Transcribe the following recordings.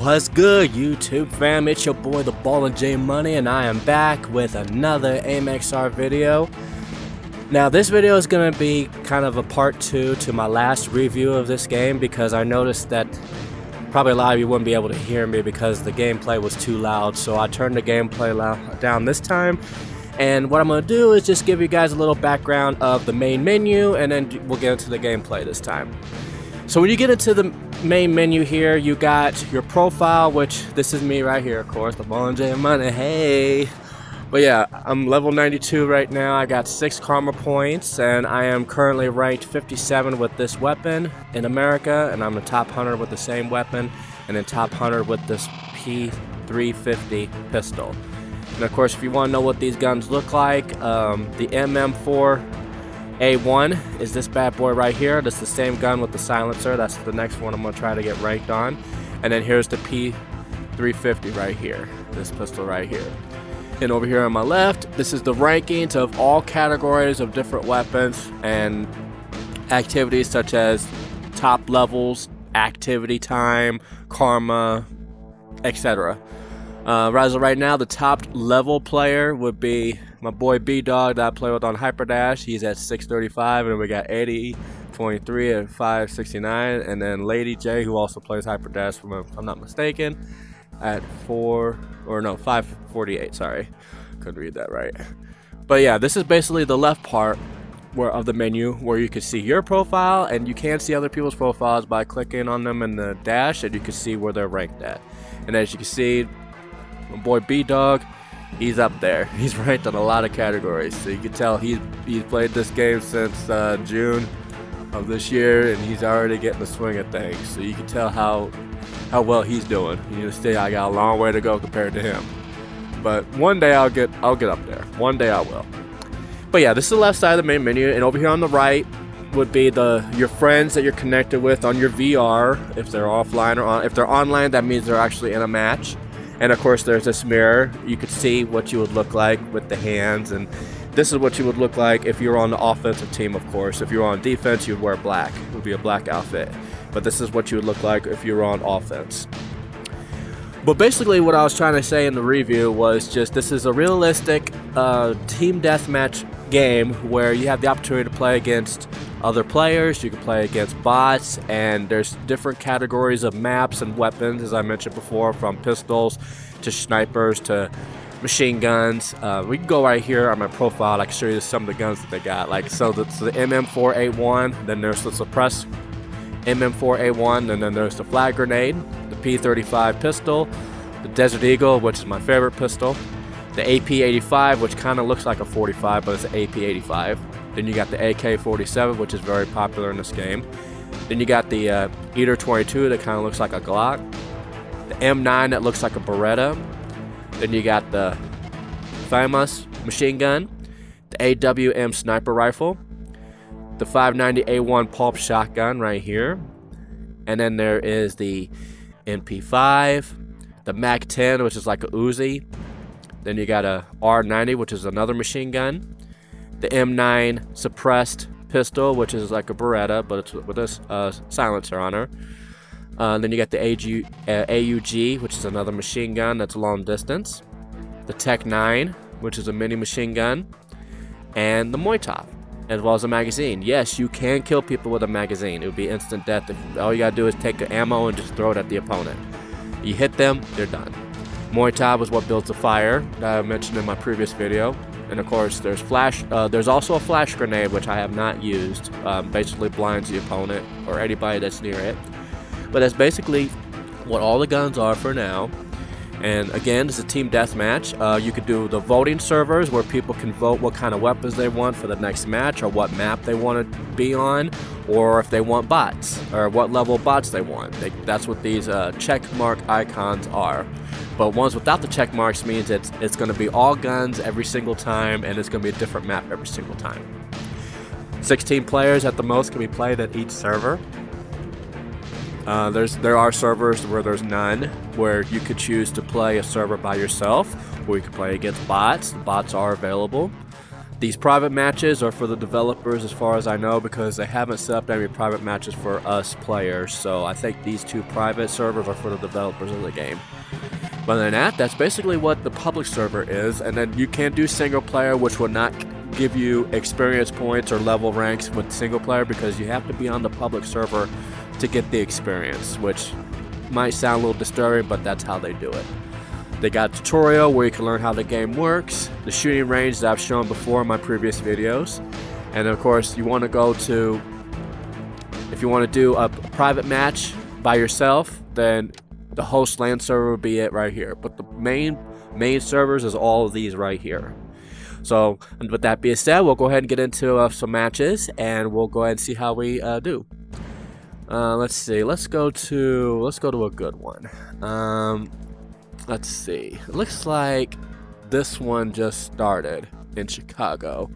What's good, YouTube fam? It's your boy the Ballin' J Money, and I am back with another AimXR video. Now this video is going to be kind of a part 2 to my last review of this game, because I noticed that probably a lot of you wouldn't be able to hear me because the gameplay was too loud, so I turned the gameplay down this time. And what I'm going to do is just give you guys a little background of the main menu, and then we'll get into the gameplay this time. So when you get into the main menu here, you got your profile, which this is me right here, of course, the Ballin' J Money, hey! But yeah, I'm level 92 right now. I got 6 karma points, and I am currently ranked 57 with this weapon in America, and I'm the top 100 with the same weapon, and then top 100 with this P350 pistol. And of course, if you want to know what these guns look like, the MM4A1 is this bad boy right here. That's the same gun with the silencer. That's the next one I'm going to try to get ranked on. And then here's the P350 right here, this pistol right here. And over here on my left, this is the rankings of all categories of different weapons and activities, such as top levels, activity time, karma, etc. As of right now, the top level player would be my boy B-Dog that I play with on Hyperdash. He's at 635, and we got 8023 at 569, and then Lady J, who also plays Hyperdash, if I'm not mistaken, at 548. Sorry, couldn't read that right. But yeah, this is basically the left part of the menu where you can see your profile, and you can see other people's profiles by clicking on them in the dash, and you can see where they're ranked at. And as you can see, my boy B-Dog, he's up there. He's ranked on a lot of categories, so you can tell he's played this game since June of this year, and he's already getting the swing of things. So you can tell how well he's doing. You understand? I got a long way to go compared to him, but one day I'll get up there. One day I will. But yeah, this is the left side of the main menu, and over here on the right would be your friends that you're connected with on your VR. If they're offline or if they're online, that means they're actually in a match. And of course, there's this mirror. You could see what you would look like with the hands, and this is what you would look like if you were on the offensive team. Of course, if you were on defense, you'd wear black. It would be a black outfit. But this is what you would look like if you were on offense. But basically, what I was trying to say in the review was just this is a realistic team deathmatch game where you have the opportunity to play against other players. You can play against bots, and there's different categories of maps and weapons, as I mentioned before, from pistols to snipers to machine guns. We can go right here on my profile. I can show you some of the guns that they got. Like, so the MM4A1, then there's the suppressed MM4A1, and then there's the flag grenade, the P35 pistol, the Desert Eagle, which is my favorite pistol, the AP85, which kind of looks like a 45, but it's an AP85. Then you got the AK-47, which is very popular in this game. Then you got the Eater 22 that kind of looks like a Glock, the M9 that looks like a Beretta. Then you got the FAMAS machine gun, the AWM sniper rifle, the 590A1 pulp shotgun right here, and then there is the MP5, the MAC-10, which is like a Uzi. Then you got a R90, which is another machine gun, the M9 suppressed pistol, which is like a Beretta, but it's with a silencer on her. Then you got the AUG, which is another machine gun that's long distance, the Tech 9, which is a mini machine gun, and the Moitov, as well as a magazine. Yes, you can kill people with a magazine. It would be instant death. All you gotta do is take the ammo and just throw it at the opponent. You hit them, they're done. Moitov is what builds the fire that I mentioned in my previous video. And of course, there's there's also a flash grenade, which I have not used. Basically blinds the opponent or anybody that's near it. But that's basically what all the guns are for now. And again, this is a team deathmatch. You could do the voting servers where people can vote what kind of weapons they want for the next match, or what map they want to be on, or if they want bots, or what level bots they want. That's what these check mark icons are. But ones without the check marks means it's going to be all guns every single time, and it's going to be a different map every single time. 16 players at the most can be played at each server. There are servers where there's none, where you could choose to play a server by yourself, or you could play against bots. Bots are available. These private matches are for the developers as far as I know, because they haven't set up any private matches for us players. So I think these 2 private servers are for the developers of the game. But other than that, that's basically what the public server is. And then you can do single player, which will not give you experience points or level ranks with single player, because you have to be on the public server to get the experience, which might sound a little disturbing, but that's how they do it. They got a tutorial where you can learn how the game works, the shooting range that I've shown before in my previous videos, and of course you want to go to, if you want to do a private match by yourself, then the host LAN server will be it right here. But the main servers is all of these right here. So, and with that being said, we'll go ahead and get into some matches, and we'll go ahead and see how we do. Let's see. Let's go to a good one. Let's see. It looks like this one just started in Chicago.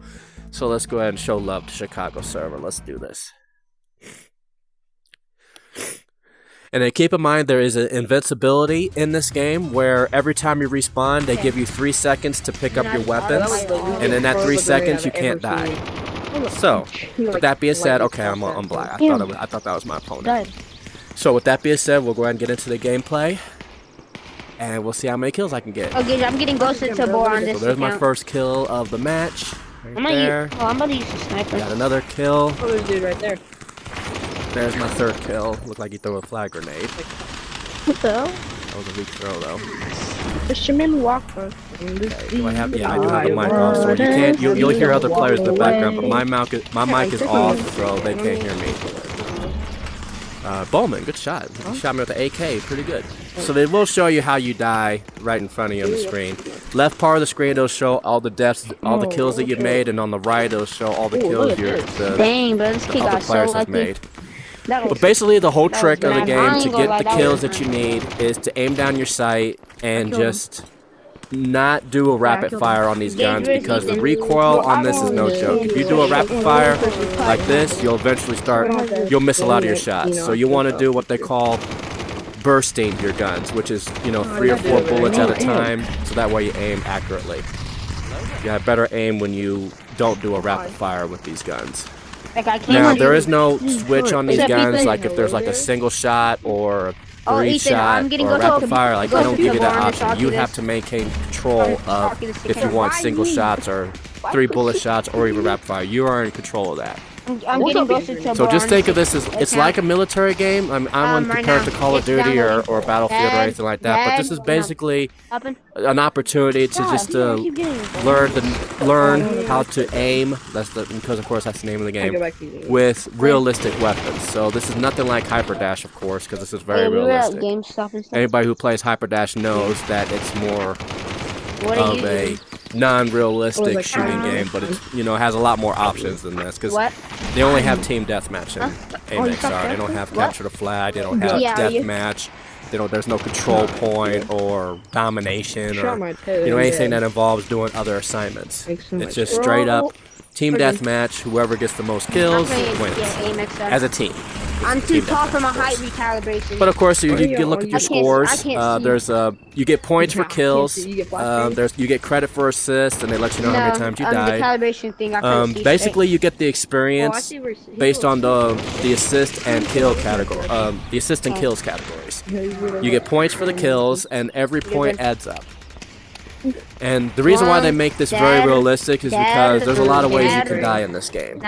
So let's go ahead and show love to Chicago server. Let's do this. And then keep in mind there is an invincibility in this game where every time you respawn, they give you 3 seconds to pick up your weapons. And in that 3 seconds, you can't die. So, with that being said, okay, I'm black. I thought that was my opponent. So with that being said, we'll go ahead and get into the gameplay. And we'll see how many kills I can get. Okay, I'm getting ghosted to bore on this. So there's my first kill of the match. Right there. I'm gonna use the sniper. Got another kill. Oh, there's a dude right there. There's my 3rd kill. Looked like he threw a flag grenade. What the hell? That was a weak throw though. Fisherman Walker. Okay, do I have? Yeah, I do have the mic off, so you can't. You'll hear other players in the background, but my mic is off, so they can't hear me. Bowman, good shot. He shot me with the AK, pretty good. So they will show you how you die right in front of you on the screen. Left part of the screen, it'll show all the deaths, all the kills that you made, and on the right, it'll show all the kills Dang, bro, this kid got so lucky. Made. But basically, the whole trick of the game to get the kills that you need is to aim down your sight and just not do a rapid fire on these guns, because the recoil on this is no joke. If you do a rapid fire like this, you'll eventually you'll miss a lot of your shots. So you want to do what they call bursting your guns, which is, 3 or 4 bullets at a time, so that way you aim accurately. You have better aim when you don't do a rapid fire with these guns. Now, there is no switch on these guns, like if there's like a single shot or a 3-shot or a rapid fire, like they don't give you that option. You have to maintain control of if you want single shots or 3 bullet shots or even rapid fire. You are in control of that. I'm getting ghosted to So just think of this as, it's like a military game. I wouldn't compare it to Call of Duty or Battlefield or anything like that, but this is basically an opportunity to just learn how to aim. Because of course that's the name of the game, with realistic weapons. So this is nothing like Hyper Dash, of course, because this is very realistic. Anybody who plays Hyper Dash knows that it's more of a non-realistic shooting game, but it has a lot more options than this, because they only have team deathmatch in AMXR. They don't have capture the flag. They don't have deathmatch. There's no control point or domination or anything that involves doing other assignments. It's just straight up team deathmatch. Whoever gets the most kills wins as a team. I'm too tall for my height recalibration. But of course, you can look at your scores. You get points for kills. You get credit for assists, and they let you know how many times you died. The calibration thing, I basically, you get the experience based on the assist and kill category. The assist and kills categories. You get points for the kills, and every point adds up. And the reason why they make this very realistic is because there's a lot of ways you can die in this game.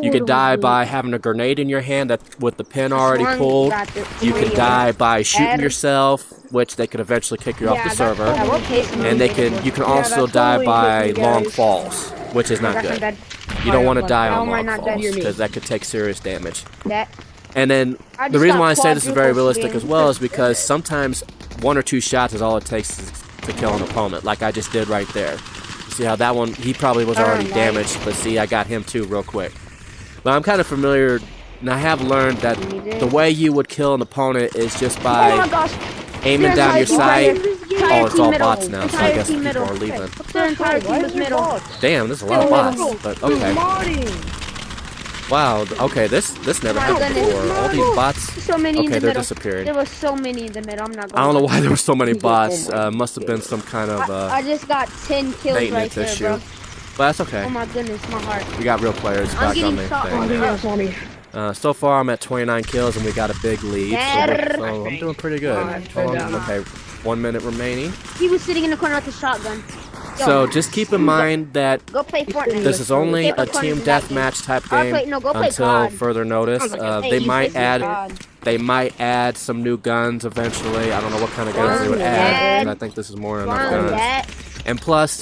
You could die by having a grenade in your hand with the pin already pulled. You could die by shooting yourself, which they could eventually kick you off the server. And you can also die by long falls, which is not good. You don't want to die on long falls, because that could take serious damage. And then the reason why I say this is very realistic as well is because sometimes 1 or 2 shots is all it takes to kill an opponent, like I just did right there. See how that one, he probably was already damaged, but see, I got him too real quick. But I'm kind of familiar, and I have learned that the way you would kill an opponent is just by aiming down your sight. Oh, it's all bots now, so I guess people are leaving. Damn, there's a lot of bots, but okay. Wow, okay, this never happened before. All these bots, okay, they're disappearing. There were so many in the middle, I'm not going to I don't know why there were so many bots. Must have been some kind of I just got 10 kills right there, bro. But that's okay. Oh my goodness, my heart. We got real players I'm back on getting the shot. Oh, thing. they saw me. So far, I'm at 29 kills, and we got a big lead. So I'm doing pretty good. Okay, 1 minute remaining. He was sitting in the corner with the shotgun. Yo, So just keep in mind that go play Fortnite. this is only a Go team play that deathmatch type Oh, game wait, no, go play until COD. further notice. Hey, They you might play add COD. they might add some new guns eventually. I don't know what kind of guns they would add. But I think this is more than enough guns. That. And plus,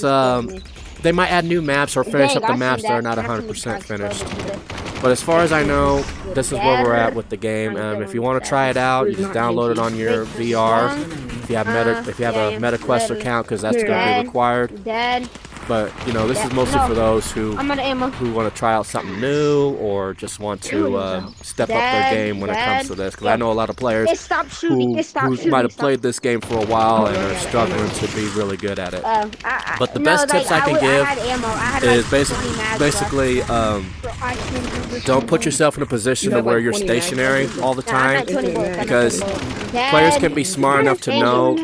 they might add new maps or finish Dang, up the I maps seen that are not I seen 100% the tracks finished. go. But as far as I know, this is where we're at with the game. If you want to try it out, you just download it on your VR. If you have a MetaQuest account, because that's going to be required. Dead. But you know, this is mostly for those who I'm out of ammo. want to try out something new or just want to step up their game when it comes to this. Because I know a lot of players It stopped shooting. who It stopped shooting. might have played this game for a while and are struggling to be really good at it. But the best tips I can give is basically don't put yourself in a position to where you're stationary all the time, because players can be smart enough to know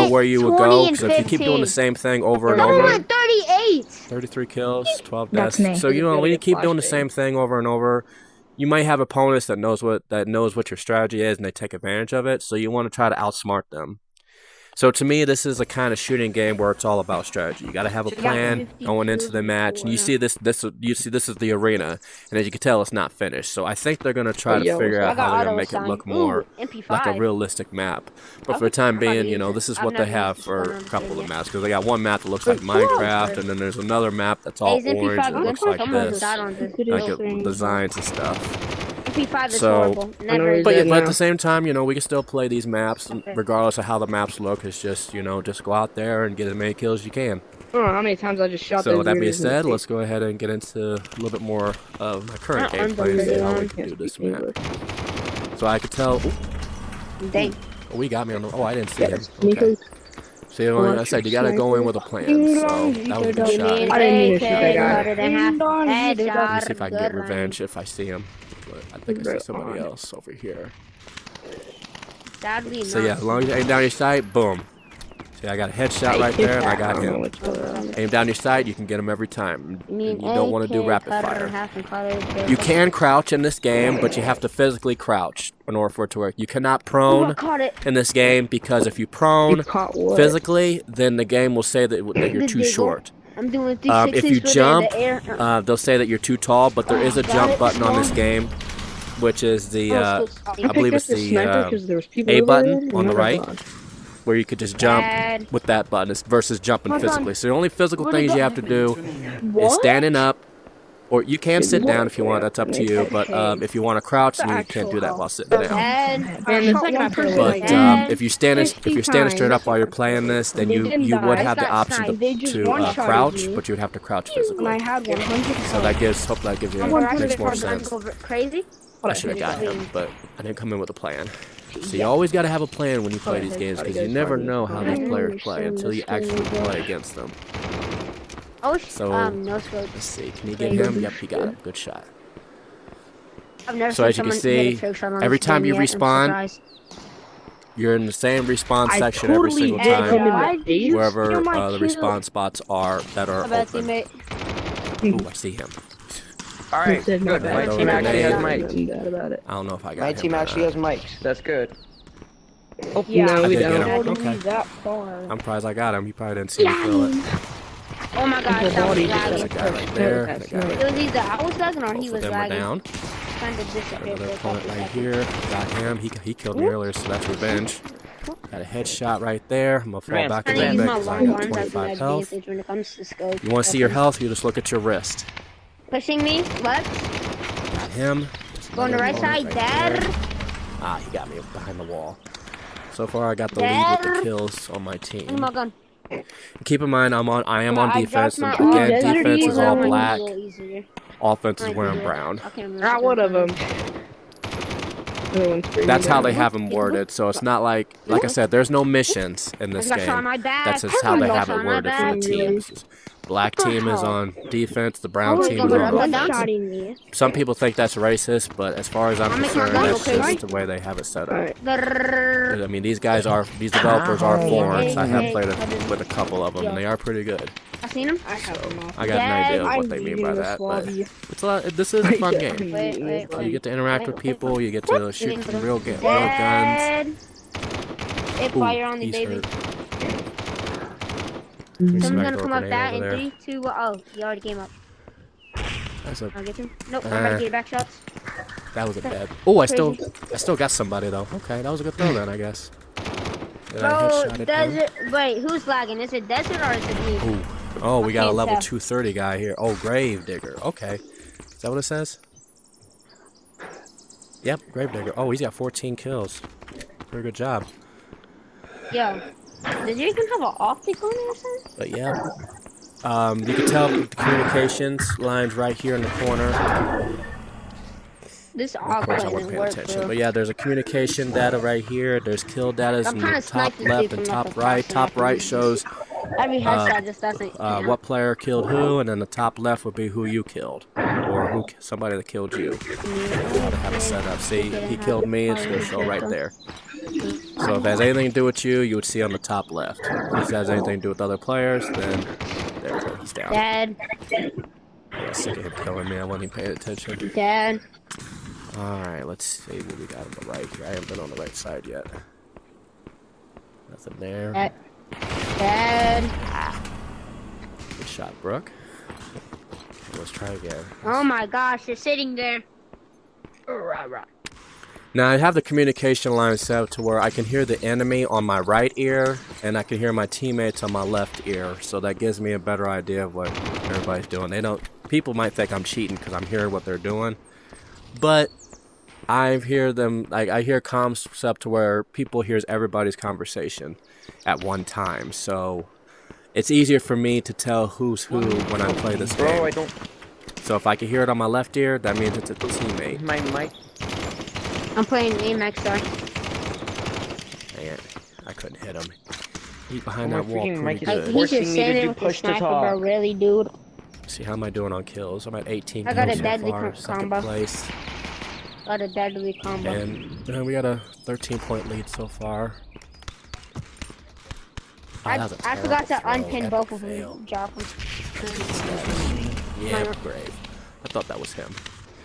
where you would go. Because if you keep doing the same thing over and over, 38. 33 kills, 12 That's deaths. me. So you know when you keep doing the same thing over and over, you might have opponents that knows what your strategy is and they take advantage of it. So you want to try to outsmart them. So to me, this is a kind of shooting game where it's all about strategy. You got to have a plan going into the match, and you see this is the arena, and as you can tell, it's not finished. So I think they're gonna try to figure out how they're gonna make it look more like a realistic map. But for the time being, you know, this is what they have for a couple of maps, because they got one map that looks like Minecraft, and then there's another map that's all orange and looks like this, like designs and stuff. MP5 is So, horrible. Never. But at the same time, you know, we can still play these maps regardless of how the maps look. It's just, you know, just go out there and get as many kills as you can. I don't know how many times I just shot So those that being weirdos in the said, face. let's go ahead and get into a little bit more of my current gameplay and see how we can do this map. So I could tell. Dang. Oh, we got me on the. Oh, I didn't see him. Okay. So like I said, you gotta go in with a plan. So that was a good shot. I didn't mean to shoot that guy. Let me see if I can get revenge if I see him. But I think I see somebody else over here. Sadly, So yeah, as long as you aim down your sight, boom. See, I got a headshot right there, and I got him. Aim down your sight, you can get him every time. And you don't want to do rapid fire. You can crouch in this game, but you have to physically crouch in order for it to work. You cannot prone in this game, because if you prone physically, then the game will say that you're too short. I'm doing If you jump, they'll say that you're too tall, but there is a jump button on this game, which is the, I believe it's the A button on the right, where you could just jump with that button versus jumping physically. So the only physical things you have to do is standing up, or you can sit down if you want, that's up to you, but if you want to crouch, then you can't do that while sitting down. But if you're standing straight up while you're playing this, then you would have the option to crouch, but you would have to crouch physically. So that hope that gives you makes more sense. I should have got him, but I didn't come in with a plan. So you always got to have a plan when you play these games, because you never know how these players play until you actually play against them. So let's see, can you get him? Yep, he got him. Good shot. So as you can see, every time you respawn, you're in the same respawn section every single time, wherever the respawn spots are that are open. Ooh, I see him. Alright, good. My team actually has mics. I don't know if I got him. My team actually has mics. That's good. Oh, no, we don't. don't. Okay. I'm surprised I got him. He probably didn't see me throw it. Oh my gosh, that was There's a guy right there. It was either I was lagging or he was lagging. Down. Kind of disappeared. Another opponent right here. Got him. He killed me earlier, so that's revenge. Got a headshot right there. I'm gonna fall back a little bit because I got 25 health. You want to see your health? You just look at your wrist. Pushing me, left. Got him. Going to right side, dead. Ah, he got me behind the wall. So far, I got the lead with the kills on my team. Oh my god. Keep in mind, I am on defense. And again, defense is all black. Offense is wearing brown. Not one of them. That's how they have them worded. So it's not like I said, there's no missions in this game. That's just how they have it worded for the teams. Black team is on defense, the brown team is on offense. Some people think that's racist, but as far as I'm concerned, that's just the way they have it set up. I mean, these developers are foreign. I have played with a couple of them, and they are pretty good. seen him. I have them all. I got an idea of I'm what they mean by eating that, this but lobby. it's a lot, this is a fun Yeah, game. I'm Wait, eating wait, this You lobby. get to interact with people, you get to shoot some real guns. Dead. Hit Ooh, fire on the he's baby. hurt. Someone's Somebody gonna throw a come up grenade that over in there. 3, 2, 1. Oh, he already came up. That's a, I'll get him. Nope, I'm about to get back shots. that was a bad. Oh, I still got somebody though. Okay, that was a good throw then, I guess. Did I Bro, headshot him? desert. Wait, who's lagging? Is it desert or is it me? Ooh. Oh, we got a can't level tell. 230 guy here. Oh, grave digger. Okay, is that what it says? Yep, grave digger. Oh, he's got 14 kills. Very good job. Yo, did you even have an optic on it or something? But yeah, you can tell the communications lines right here in the corner. This Of op course, I doesn't wasn't paying work, attention. bro. But yeah, there's a communication data right here. There's kill data I'm in trying the to top snipe this left dude and from top like right. across Top the right map. shows Every headshot just doesn't count. what player killed who, and then the top left would be who you killed, or who somebody that killed you. How to have it set up. See, he killed me. It's gonna show right there. So if it has anything to do with you, you would see on the top left. If it has anything to do with other players, then there we go. He's down. Dead. I was sick of him killing me. I wasn't even paying attention. Dead. Alright, let's see what we got on the right here. I haven't been on the right side yet. Nothing there. Dead. Dead. Good shot, Brooke. Okay, let's try again. Oh my gosh, you're sitting there. Now I have the communication line set to where I can hear the enemy on my right ear and I can hear my teammates on my left ear. So that gives me a better idea of what everybody's doing. People might think I'm cheating because I'm hearing what they're doing. But I hear them, I hear comms set up to where people hears everybody's conversation at one time. So it's easier for me to tell who's who when I play this game. Bro, I don't. So if I can hear it on my left ear, that means it's a teammate. My mic. I'm playing Amex, sorry. Man, I couldn't hit him. He's behind Oh, that my wall freaking pretty mic is good. He's just Forcing me to standing do with the push to sniper, talk. bro. Really, dude. See, how am I doing on kills? I'm at 18 I got kills a deadly so far, second combo. place. Got a deadly combo. And we got a 13-point lead so far. Oh, I that was a forgot to terrible throw. unpin Epic both of fail. them. Drop them. Yeah, grave. I thought that was him.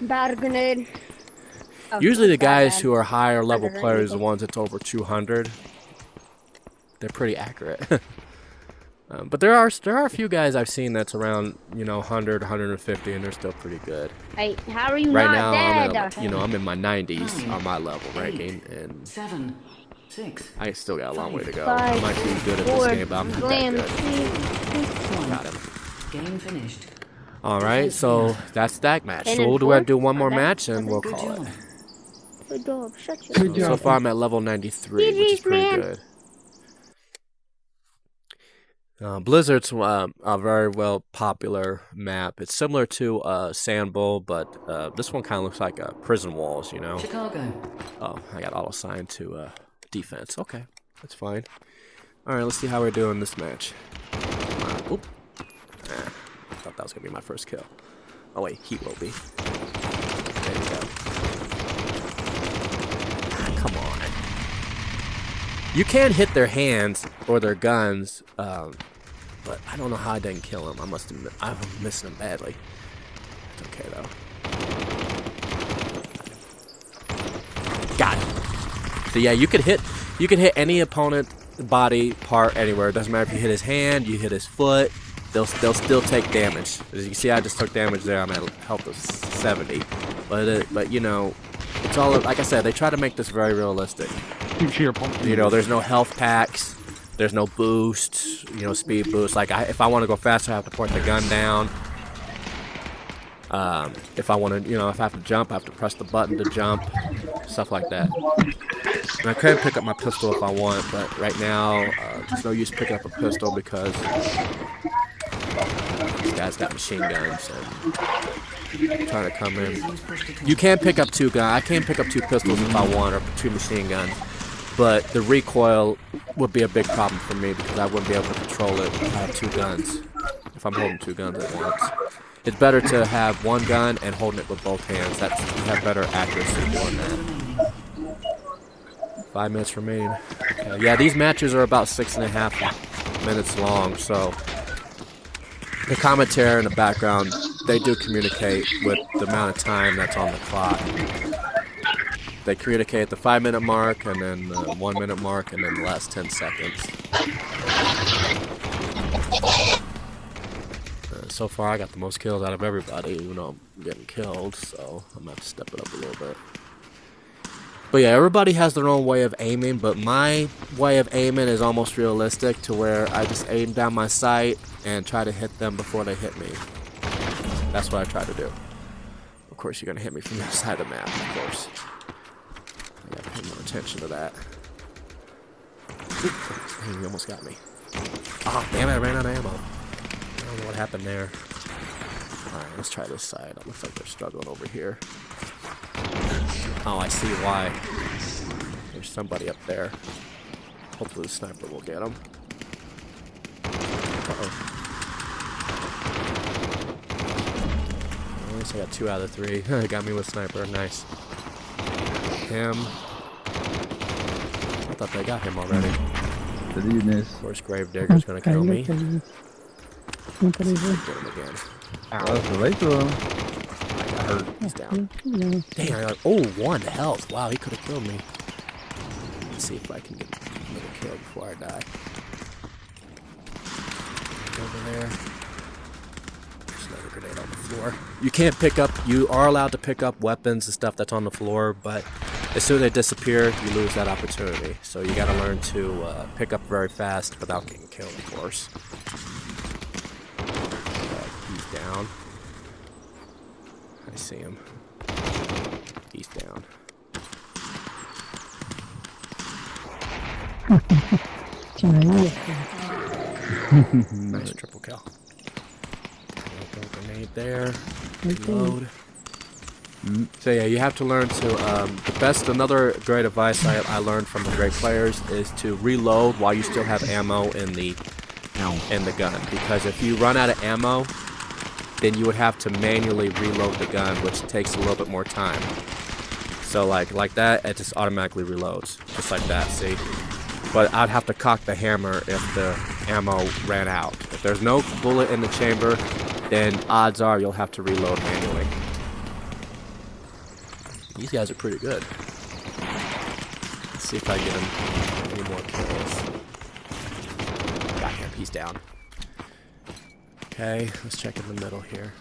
Battle grenade. Oh, Usually the it's that guys bad. who are higher level Under players, the anything. ones that's over 200, they're pretty accurate. But there are a few guys I've seen that's around 100, 150, and they're still pretty good. Hey, how are you Right not now, dead? I'm in my 90s on my level ranking, and 7, 6, I still got a long way to go. Five, I might be good at this four, game, but I'm not slam, that good. Got him. game finished. All right, so that's that match. 10 So and we'll do we 4? do one more Not bad. match, and we'll Good call job. it. Good job. Shut your So far, I'm at level 93, which is GG's, pretty man. good. Blizzard's a very well popular map. It's similar to Sand Bowl, but this one kind of looks like prison walls, Chicago. Oh, I got auto assigned to defense. Okay, that's fine. All right, let's see how we're doing this match. Oop. I thought that was gonna be my first kill. Oh wait, he will be. There we go. Come on. You can hit their hands or their guns, but I don't know how I didn't kill him. I'm missing him badly. It's okay though. Got it. So yeah, you could hit any opponent body part anywhere. It doesn't matter if you hit his hand, you hit his foot. They'll still take damage. As you can see, I just took damage there. I'm at health of 70. But it's all like I said. They try to make this very realistic. There's no health packs. There's no boosts. Speed boost. Like if I want to go faster, I have to point the gun down. If I want to, if I have to jump, I have to press the button to jump. Stuff like that. And I could pick up my pistol if I want, but right now, there's no use picking up a pistol because these guys got machine guns and trying to come in. You can pick up two guns. I can pick up two pistols if I want, or two machine guns. But the recoil would be a big problem for me because I wouldn't be able to control it if I have two guns. If I'm holding two guns at once. It's better to have one gun and holding it with both hands. You have better accuracy doing that. 5 minutes remaining. Okay. Yeah, these matches are about 6.5 minutes long, so the commentary in the background, they do communicate with the amount of time that's on the clock. They communicate at the 5-minute mark, and then the 1-minute mark, and then the last 10 seconds. So far, I got the most kills out of everybody, even though I'm getting killed, so I'm gonna have to step it up a little bit. But yeah, everybody has their own way of aiming, but my way of aiming is almost realistic to where I just aim down my sight and try to hit them before they hit me. That's what I try to do. Of course, you're gonna hit me from the other side of the map, of course. I gotta pay more attention to that. Dang, you almost got me. Oh, damn it, I ran out of ammo. I don't know what happened there. Alright, let's try this side. It looks like they're struggling over here. Oh, I see why. There's somebody up there. Hopefully the sniper will get him. Uh-oh. At least I got 2 out of 3. Got me with sniper. Nice. Him. I thought they got him already. Of course, Gravedigger's gonna kill me. Get him again. Oh, so late to him. I got hurt. He's down. Dang, I got, oh, 1 health. Wow, he could have killed me. Let's see if I can get another kill before I die. Over there. There's another grenade on the floor. You can't pick up, you are allowed to pick up weapons and stuff that's on the floor, but as soon as they disappear, you lose that opportunity. So you gotta learn to pick up very fast without getting killed, of course. He's down. I see him. He's down. Nice triple kill. Grenade there. Reload. So yeah, you have to learn to, another great advice I learned from the great players is to reload while you still have ammo in the gun. Because if you run out of ammo, then you would have to manually reload the gun, which takes a little bit more time. So like that, it just automatically reloads. Just like that, see? But I'd have to cock the hammer if the ammo ran out. If there's no bullet in the chamber, then odds are you'll have to reload manually. These guys are pretty good. Let's see if I get him any more kills. Got him, he's down. Okay, let's check in the middle here.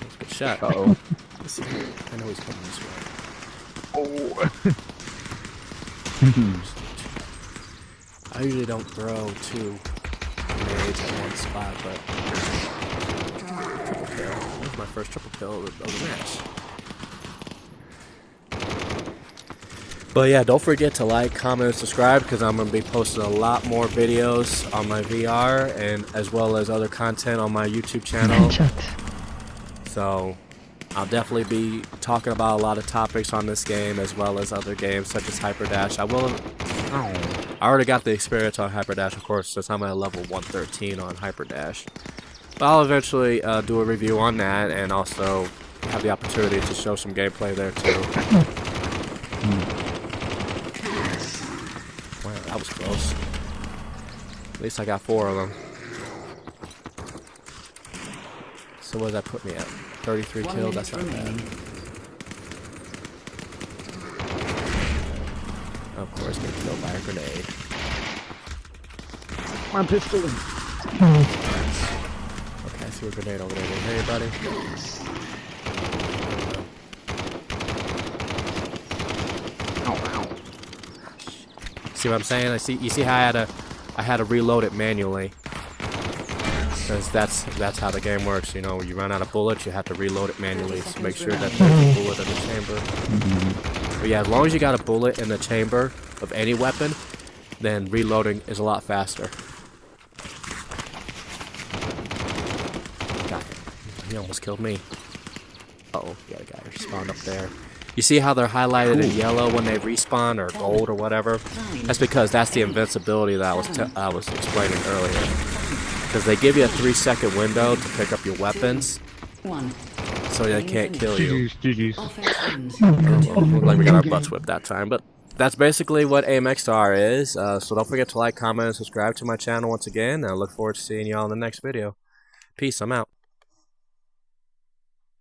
That's a good shot. Uh-oh. Let's see. I know he's coming this way. Oh. I usually don't throw 2 grenades at one spot, but triple kill. That was my first triple kill of the match. But yeah, don't forget to like, comment, and subscribe because I'm going to be posting a lot more videos on my VR and as well as other content on my YouTube channel. So I'll definitely be talking about a lot of topics on this game as well as other games such as Hyperdash. I already got the experience on Hyperdash, of course, since I'm at level 113 on Hyperdash. But I'll eventually do a review on that and also have the opportunity to show some gameplay there too. Wow, that was close. At least I got 4 of them. So what does that put me at? 33 kills? That's not bad. Of course, get killed by a grenade. My pistol. Okay, I see a grenade over there. Hey, buddy. See what I'm saying? You see how I had to reload it manually. Because that's how the game works, you know. You run out of bullets, you have to reload it manually to make sure that there's a bullet in the chamber. But yeah, as long as you got a bullet in the chamber of any weapon, then reloading is a lot faster. God, he almost killed me. Uh-oh, got a guy spawned up there. You see how they're highlighted in yellow when they respawn, or gold, or whatever? That's because that's the invincibility that I was explaining earlier. Because they give you a 3-second window to pick up your weapons, so they can't kill you. GG's. Looked like we got our butts whipped that time, but that's basically what Aim XR is. So don't forget to like, comment, and subscribe to my channel once again. I look forward to seeing y'all in the next video. Peace. I'm out.